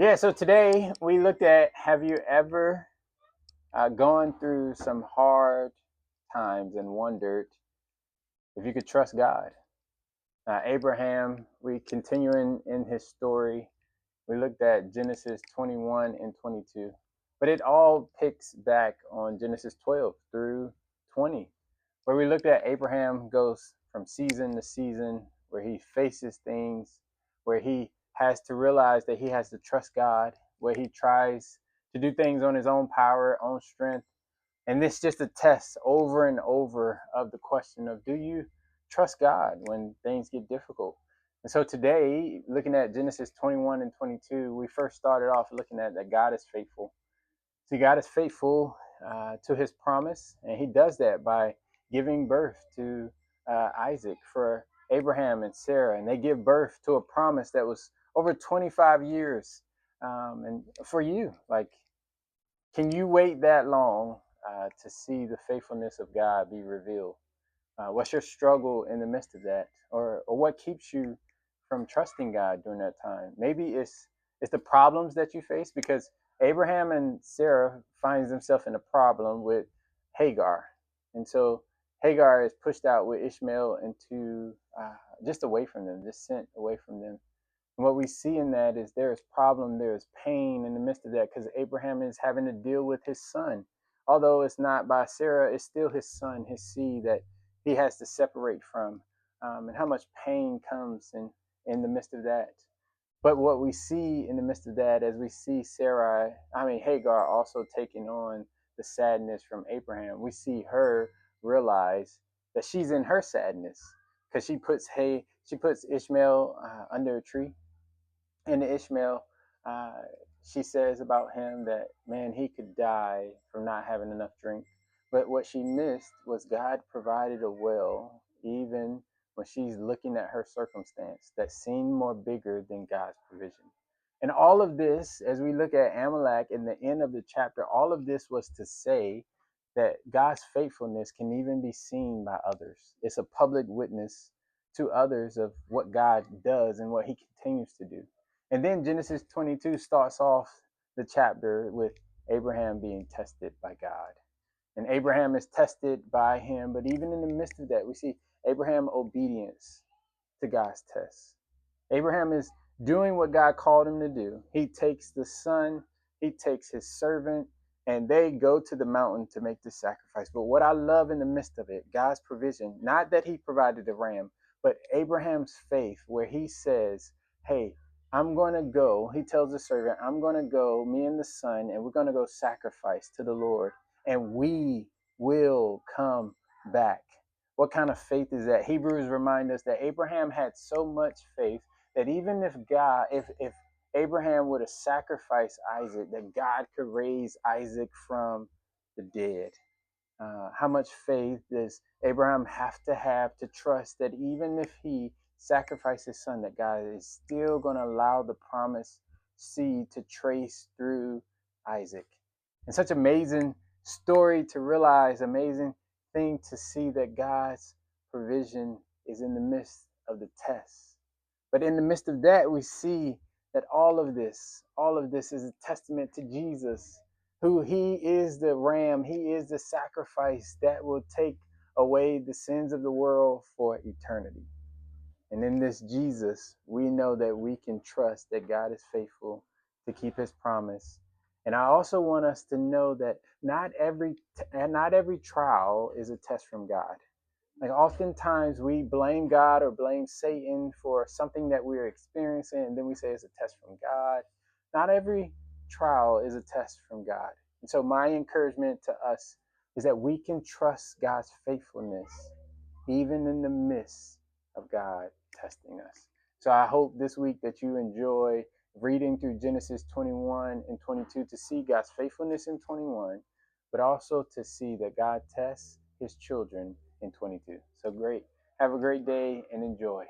Yeah, so today we looked at, have you ever gone through some hard times and wondered if you could trust God? Abraham, we continuing in his story. We looked at Genesis 21 and 22, but it all picks back on Genesis 12 through 20, where we looked at Abraham goes from season to season, where he faces things, where he has to realize that he has to trust God, where he tries to do things on his own power, own strength. And this just a test over and over of the question of, do you trust God when things get difficult? And so today, looking at Genesis 21 and 22, we first started off looking at that God is faithful. See, God is faithful to his promise, and he does that by giving birth to Isaac for Abraham and Sarah. And they give birth to a promise that was over 25 years. And for you, like, can you wait that long to see the faithfulness of God be revealed? What's your struggle in the midst of that, or what keeps you from trusting God during that time? Maybe it's the problems that you face, because Abraham and Sarah finds themselves in a problem with Hagar, and so Hagar is pushed out with Ishmael into just away from them, just sent away from them. And what we see in that is there is problem, there is pain in the midst of that, because Abraham is having to deal with his son. Although it's not by Sarah, it's still his son, his seed that he has to separate from, and how much pain comes in the midst of that. But what we see in the midst of that, as we see Hagar also taking on the sadness from Abraham, we see her realize that she's in her sadness, because she puts Ishmael under a tree, and Ishmael, uh, she says about him that, man, he could die from not having enough drink. But what she missed was God provided a well, even when she's looking at her circumstance that seemed more bigger than God's provision. And all of this, as we look at Amalek in the end of the chapter, all of this was to say that God's faithfulness can even be seen by others. It's a public witness to others of what God does and what he continues to do. And then Genesis 22 starts off the chapter with Abraham being tested by God. And Abraham is tested by him. But even in the midst of that, we see Abraham obedience to God's test. Abraham is doing what God called him to do. He takes the son, he takes his servant, and they go to the mountain to make the sacrifice. But what I love in the midst of it, God's provision, not that he provided the ram, but Abraham's faith, where he says, hey, I'm going to go. He tells the servant, I'm going to go, me and the son, and we're going to go sacrifice to the Lord, and we will come back. What kind of faith is that? Hebrews remind us that Abraham had so much faith that even if Abraham would have sacrificed Isaac, that God could raise Isaac from the dead. How much faith does Abraham have to trust that even if he sacrificed his son, that God is still going to allow the promised seed to trace through Isaac? And such amazing story to realize, amazing thing to see that God's provision is in the midst of the test. But in the midst of that, we see that all of this is a testament to Jesus, who he is the ram, he is the sacrifice that will take away the sins of the world for eternity. And in this Jesus, we know that we can trust that God is faithful to keep his promise. And I also want us to know that not every trial is a test from God. Like, oftentimes we blame God or blame Satan for something that we're experiencing, and then we say it's a test from God. Not every trial is a test from God. And so my encouragement to us is that we can trust God's faithfulness even in the midst of God testing us. So I hope this week that you enjoy reading through Genesis 21 and 22 to see God's faithfulness in 21, but also to see that God tests his children in 22. So great. Have a great day and enjoy.